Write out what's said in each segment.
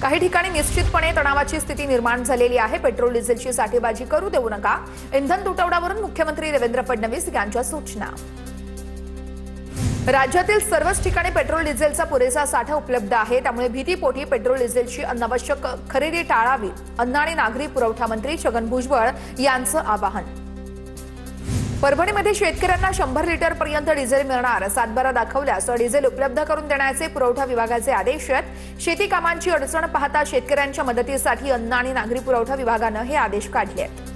काही ठिकाणी निश्चितपणे तणावाची स्थिती निर्माण झालेली आहे। पेट्रोल डिझेलची साठेबाजी करू देऊ नका। इंधन तुटवड्यावरून मुख्यमंत्री देवेंद्र फडणवीस यांच्या सूचना। राज्यातील सर्वच ठिकाणी पेट्रोल डिझेलचा पुरेसा साठा उपलब्ध आहे, त्यामुळे भीतीपोटी पेट्रोल डिझेलची अनावश्यक खरेदी टाळावी। अन्न आणि नागरी पुरवठा मंत्री छगन भुजबळ यांचं आवाहन। परभणीमध्ये शेतकऱ्यांना 100 लिटर पर्यंत डिझेल मिळणार, सातबारा दाखवल्यास डिझेल उपलब्ध करून देण्याचे पुरवठा विभागाचे आदेश आहेत। शेती कामांची अडचण पाहता शेतकऱ्यांच्या मदतीसाठी अन्न आणि नागरी पुरवठा विभागानं हे आदेश काढले आहेत।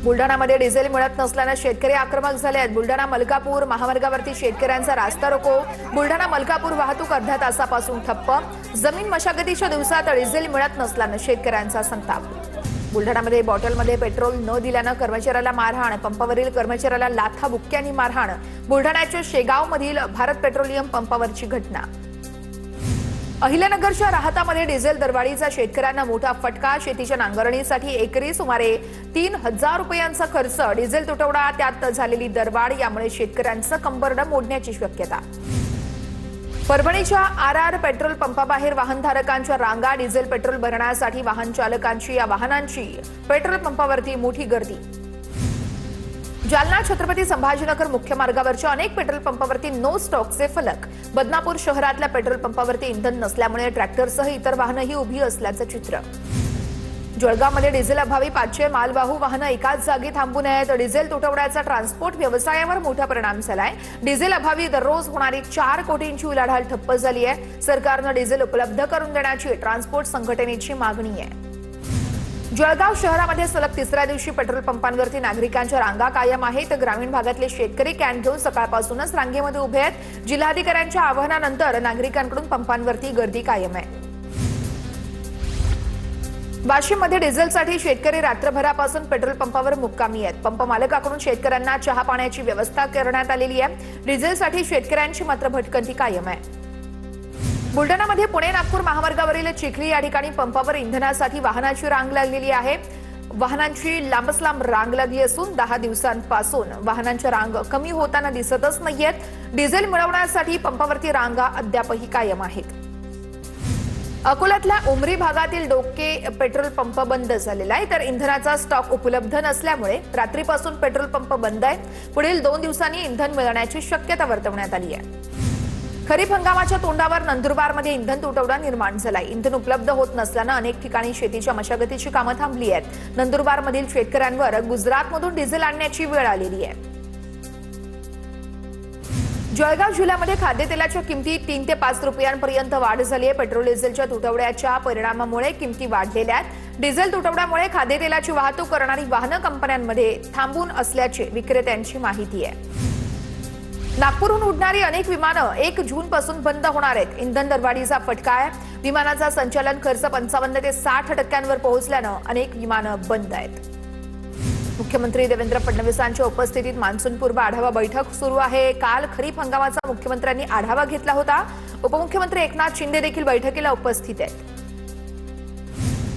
बुलढाणामध्ये डिझेल मिळत नसल्याने शेतकरी आक्रमक झाले आहेत। बुलढाणा मलकापूर महामार्गावरती शेतकऱ्यांचा रास्ता रोको। बुलढाणा मलकापूर वाहतूक अर्ध्या तासापासून ठप्प। जमीन मशागतीच्या दिवसात डिझेल मिळत नसल्याने शेतकऱ्यांचा संताप। बुलढाणामध्ये बॉटलमध्ये पेट्रोल न दिल्यानं कर्मचाऱ्याला मारहाण, पंपावरील कर्मचाऱ्याला लाथा बुक्क्यांनी मारहाण। बुलढाण्याच्या शेगावमधील भारत पेट्रोलियम पंपावरची घटना। अहिल्यानगरच्या राहतामध्ये डिझेल दरवाढीचा शेतकऱ्यांना मोठा फटका। शेतीच्या नांगरणीसाठी एकरी सुमारे 3000 रुपयांचा खर्च। डिझेल तुटवडा, त्यात झालेली दरवाढ यामुळे शेतकऱ्यांचं कंबरडं मोडण्याची शक्यता। परभणीच्या आर पेट्रोल पंपाबाहेर वाहनधारकांच्या रांगा। डिझेल पेट्रोल भरण्यासाठी वाहन चालकांची या वाहनांची पेट्रोल पंपावरती मोठी गर्दी। जालना छत्रपती संभाजीनगर मुख्य मार्गावरच्या अनेक पेट्रोल पंपावरती नो स्टॉकचे फलक। बदनापूर शहरातल्या पेट्रोल पंपावरती इंधन नसल्यामुळे ट्रॅक्टरसह इतर वाहनंही उभी असल्याचं चित्र। जळगावमध्ये डिझेल अभावी 500 मालवाहू वाहनं एकाच जागी थांबून आहेत। डिझेल तुटवड्याचा ट्रान्सपोर्ट व्यवसायावर मोठा परिणाम झालाय। डिझेल अभावी दररोज होणारी 4 कोटींची उलाढाल ठप्प झाली आहे। सरकारनं डिझेल उपलब्ध करून देण्याची ट्रान्सपोर्ट संघटनेची मागणी आहे। जळगाव शहरामध्ये सलग तिसऱ्या दिवशी पेट्रोल पंपांवरती नागरिकांच्या रांगा कायम आहेत। ग्रामीण भागातले शेतकरी कॅन घेऊन सकाळपासूनच रांगेमध्ये उभे आहेत। जिल्हाधिकाऱ्यांच्या आवाहनानंतर नागरिकांकडून पंपांवरती गर्दी कायम आहे। वाशिममध्ये डिझेलसाठी शेतकरी रात्रभरापासून पेट्रोल पंपावर मुक्कामी आहेत। पंप मालकाकडून शेतकऱ्यांना चहा पाण्याची व्यवस्था करण्यात आलेली आहे। डिझेलसाठी शेतकऱ्यांची मात्र भटकंती कायम आहे। बुलढाणामध्ये पुणे नागपूर महामार्गावरील चिखली या ठिकाणी पंपावर इंधनासाठी वाहनाची रांग लागलेली आहे। वाहनांची लांबच लांब रांग लागली असून 10 दिवसांपासून वाहनांच्या रांग कमी होताना दिसतच नाहीयेत। डिझेल मिळवण्यासाठी पंपावरती रांगा अद्यापही कायम आहेत। अकोल्यातल्या उमरी भागातील डोके पेट्रोल पंप बंद झालेला आहे, तर इंधनाचा स्टॉक उपलब्ध नसल्यामुळे रात्रीपासून पेट्रोल पंप बंद आहेत। पुढील 2 दिवसांनी इंधन मिळण्याची शक्यता वर्तवण्यात आली आहे। खरीप हंगामाच्या तोंडावर नंदुरबारमध्ये इंधन तुटवडा निर्माण झालाय। इंधन उपलब्ध होत नसल्यानं अनेक ठिकाणी शेतीच्या मशागतीची कामं थांबली आहेत। नंदुरबारमधील शेतकऱ्यांवर गुजरातमधून डिझेल आणण्याची वेळ आलेली आहे। जळगाव जिल्ह्यामध्ये खाद्यतेलाच्या किमती 3 ते 5 रुपयांपर्यंत वाढ झाली आहे। पेट्रोल डिझेलच्या तुटवड्याच्या परिणामामुळे किमती वाढलेल्या आहेत। डिझेल तुटवड्यामुळे खाद्यतेलाची वाहतूक करणारी वाहन कंपन्यांमध्ये थांबून असल्याची विक्रेत्यांची माहिती आहे। नागपूरहून उडणारी अनेक विमानं 1 जूनपासून बंद होणार आहेत। इंधन दरवाढीचा फटका आहे। विमानाचा संचालन खर्च 55 ते 60% पोहोचल्यानं अनेक विमानं बंद आहेत। मुख्यमंत्री देवेंद्र फडणवीसांच्या उपस्थितीत मान्सूनपूर्व आढावा बैठक सुरू आहे। काल खरीप हंगामाचा मुख्यमंत्र्यांनी आढावा घेतला होता। उपमुख्यमंत्री एकनाथ शिंदे देखील बैठकीला उपस्थित आहेत।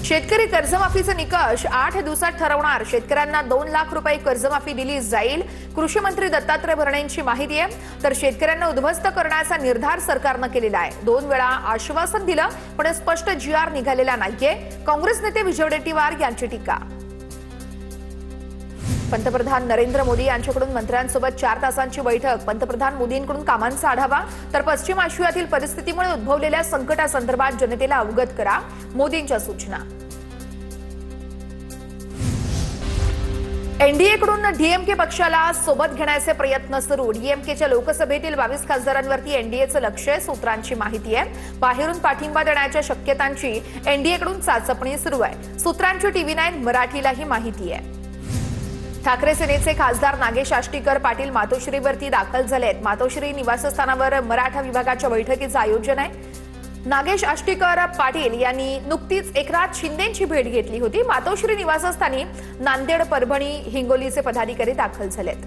शेतकरी कर्जमाफीचे निकष 8 दिवसात ठरवणार। शेतकऱ्यांना 2 लाख रुपये कर्जमाफी दिली जाईल। कृषी मंत्री दत्तात्रय भरणेंची माहिती आहे। तर शेतकऱ्यांना उद्ध्वस्त करण्याचा निर्धार सरकारनं केलेला आहे। 2 वेळा आश्वासन दिलं, पण स्पष्ट GR निघालेला नाहीये। काँग्रेस नेते विजय वडेट्टीवार यांची टीका। पंतप्रधान नरेंद्र मोदी यांच्याकडून मंत्र्यांसोबत 4 तासांची बैठक। पंतप्रधान मोदींकडून कामांचा आढावा, तर पश्चिम आशियातील परिस्थितीमुळे उद्भवलेल्या संकटासंदर्भात जनतेला अवगत करा, मोदींच्या सूचना। एनडीएकडून डीएमके पक्षाला सोबत घेण्याचे प्रयत्न सुरू। डीएमकेच्या लोकसभेतील 22 खासदारांवरती एनडीएचं लक्ष आहे, सूत्रांची माहिती आहे। बाहेरून पाठिंबा देण्याच्या शक्यतांची एनडीएकडून चाचपणी सुरू आहे। सूत्रांची TV9 मराठीलाही माहिती आहे। ठाकरे सेनेचे खासदार नागेश आष्टीकर पाटील मातोश्रीवरती दाखल झाले आहेत। मातोश्री निवासस्थानावर मराठा विभागाच्या बैठकीचं आयोजन आहे। नागेश आष्टीकर पाटील यांनी नुकतीच एकनाथ शिंदेंची भेट घेतली होती। मातोश्री निवासस्थानी नांदेड, परभणी, हिंगोलीचे पदाधिकारी दाखल झालेत।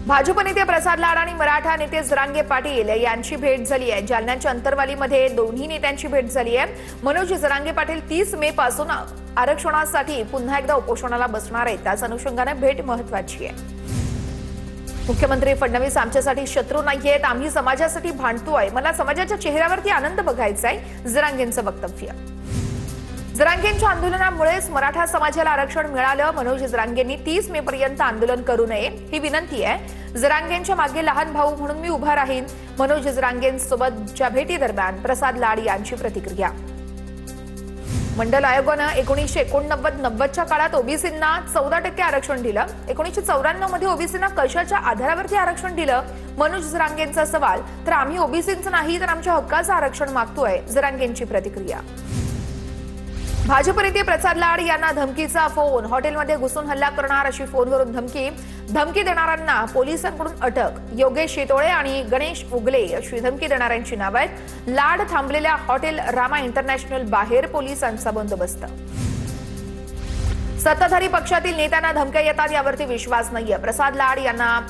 भाजप नेते प्रसाद लाड आणि मराठा नेते जरांगे पाटील यांची भेट झाली आहे। जालन्याच्या अंतरवालीमध्ये दोन्ही नेत्यांची भेट झाली आहे। मनोज जरांगे पाटील 30 मे पासून आरक्षणासाठी पुन्हा एकदा उपोषणाला बसणार आहेत। त्याच अनुषंगाने भेट महत्त्वाची आहे। मुख्यमंत्री फडणवीस आमच्यासाठी शत्रू नाहीयेत, आम्ही समाजासाठी भांडतोय, मला समाजाच्या चेहऱ्यावरती आनंद बघायचा आहे, जरांगेंचं वक्तव्य. जरांगेंच्या आंदोलनामुळेच मराठा समाजाला आरक्षण मिळालं. मनोज जरांगेंनी 30 मे पर्यंत आंदोलन करू नये ही विनंती आहे. जरांगेंच्या मागे लहान भाऊ म्हणून मी उभा राहीन. मनोज जरांगेंसोबतच्या भेटीदरम्यान प्रसाद लाड यांची प्रतिक्रिया. मंडल आयोगानं 1989-90च्या काळात ओबीसींना 14% आरक्षण दिलं. 1994 मध्ये ओबीसींना कशाच्या आधारावरती आरक्षण दिलं? मनोज जरांगेंचा सवाल. तर आम्ही ओबीसींचं नाही तर आमच्या हक्काचं आरक्षण मागतोय, जरांगेंची प्रतिक्रिया. भाजप नेते प्रसाद लाड यांना धमकीचा फोन. हॉटेलमध्ये घुसून हल्ला करणार अशी फोनवरून धमकी देणाऱ्यांना पोलिसांकडून अटक. योगेश शेतोळे आणि गणेश उगले अशी धमकी देणाऱ्यांची नावं आहेत. लाड थांबलेल्या हॉटेल रामा इंटरनॅशनल बाहेर पोलिसांचा बंदोबस्त. सत्ताधारी पक्षातील नेत्यांना धमक्या येतात यावरती विश्वास नाहीये. प्रसाद लाड यांना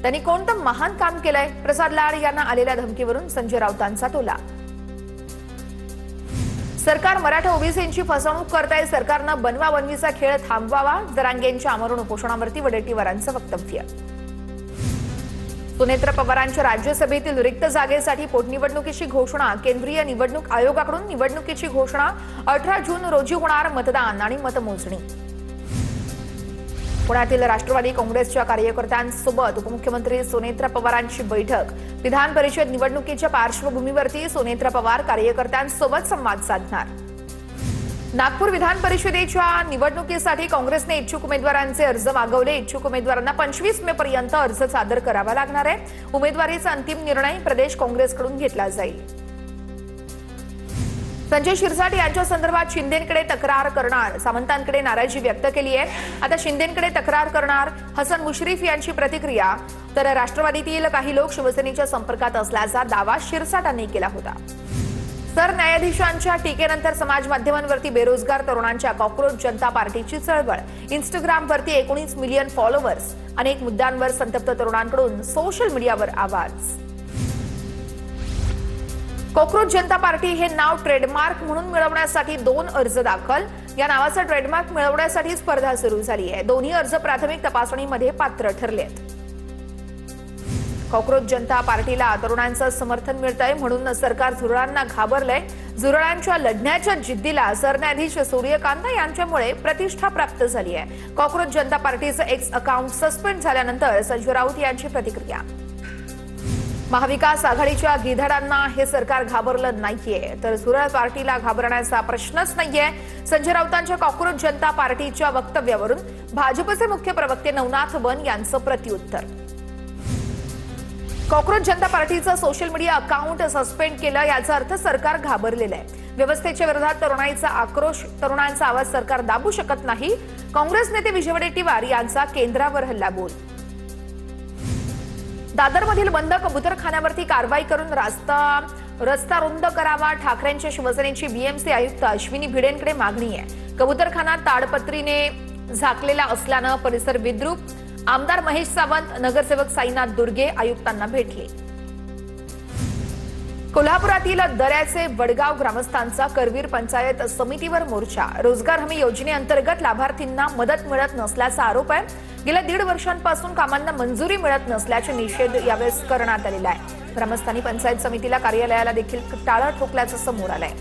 त्यांनी कोणतं महान काम केलंय? प्रसाद लाड यांना आलेल्या धमकीवरून संजय राऊतांचा तोला. सरकार मराठा ओबीसींची फसवणूक करताय. सरकारनं बनवाबनवीचा खेळ थांबवावा. जरांगेंच्या आमरण उपोषणावरती वडेट्टीवारांचं वक्तव्य. सुनेत्र पवारांच्या राज्यसभेतील रिक्त जागेसाठी पोटनिवडणुकीची घोषणा. केंद्रीय निवडणूक आयोगाकडून निवडणुकीची घोषणा. 18 जून रोजी होणार मतदान आणि मतमोजणी. पुण्यातील राष्ट्रवादी काँग्रेसच्या कार्यकर्त्यांसोबत उपमुख्यमंत्री सुनेत्र पवारांची बैठक. विधान परिषद निवडणुकीच्या पार्श्वभूमीवरती सुनेत्र पवार कार्यकर्त्यांसोबत संवाद साधणार. नागपूर विधान परिषदेच्या निवडणुकीसाठी काँग्रेसने इच्छुक उमेदवारांचे अर्ज मागवले. इच्छुक उमेदवारांना 25 मे पर्यंत अर्ज सादर करावा लागणार आहे. उमेदवारीचा अंतिम निर्णय प्रदेश काँग्रेसकडून घेतला जाईल. संजय शिरसाट यांच्या संदर्भात शिंदेंकडे तक्रार करणार. सामंतांकडे नाराजी व्यक्त केली आहे. आता शिंदेंकडे तक्रार करणार. हसन मुश्रीफ यांची प्रतिक्रिया. तर राष्ट्रवादीतील काही लोक शिवसेनेच्या संपर्कात असल्याचा दावा शिरसाटांनी केला होता. सरन्यायाधीशांच्या टीकेनंतर समाज माध्यमांवरती बेरोजगार तरुणांच्या कॉक्रोच जनता पार्टीची चळवळ. इंस्टाग्रामवरती 19 मिलियन फॉलोअर्स. अनेक मुद्द्यांवर संतप्त तरुणांकडून सोशल मीडियावर आवाज. कॉक्रोच जनता पार्टी हे नाव ट्रेडमार्क म्हणून मिळवण्यासाठी 2 अर्ज दाखल. या नावाचा ट्रेडमार्क मिळवण्यासाठी स्पर्धा सुरू झाली आहे. दोन्ही अर्ज प्राथमिक तपासणीमध्ये पात्र ठरलेत. कॉक्रोच जनता पार्टीला तरुणांचं समर्थन मिळतंय म्हणून सरकार झुरळांना घाबरलंय. झुरळांच्या लढण्याच्या जिद्दीला सरन्यायाधीश सूर्यकांत यांच्यामुळे प्रतिष्ठा प्राप्त झाली आहे. कॉक्रोच जनता पार्टीचं एक्स अकाउंट सस्पेंड झाल्यानंतर संजय राऊत यांची प्रतिक्रिया. महाविकास आघाडीच्या गिधाडांना हे सरकार घाबरलं नाहीये तर झुरळ पार्टीला घाबरण्याचा प्रश्नच नाहीये. संजय राऊतांच्या कॉक्रोच जनता पार्टीच्या वक्तव्यावरून भाजपचे मुख्य प्रवक्ते नवनाथ बन यांचं प्रत्युत्तर. कॉक्रोच जनता पार्टीचं सोशल मीडिया अकाउंट सस्पेंड केलं याचा अर्थ सरकार घाबरलेलं आहे. व्यवस्थेच्या विरोधात तरुणाईचा आक्रोश, तरुणांचा आवाज सरकार दाबू शकत नाही. काँग्रेस नेते विजय वडेट्टीवार यांचा केंद्रावर हल्लाबोल. दादरमधील बंद कबुतरखान्यावरती कारवाई करून रस्ता रुंद करावा. ठाकरेंच्या शिवसेनेची बीएमसी आयुक्त अश्विनी भिडेंकडे मागणी आहे. कबुतरखाना ताडपत्रीने झाकलेला असल्यानं परिसर विद्रूप. आमदार महेश सावंत, नगरसेवक साईनाथ दुर्गे आयुक्तांना भेटले. कोल्हापुरातील दऱ्याचे वडगाव ग्रामस्थांचा करवीर पंचायत समितीवर मोर्चा. रोजगार हमी योजनेअंतर्गत लाभार्थींना मदत मिळत नसल्याचा आरोप आहे. गेल्या 1.5 वर्षांपासून कामांना मंजुरी मिळत नसल्याचे निषेध यावेळेस करण्यात आलेला आहे. ग्रामस्थांनी पंचायत समितीला कार्यालयाला देखील टाळं ठोकल्याचं समोर आलंय.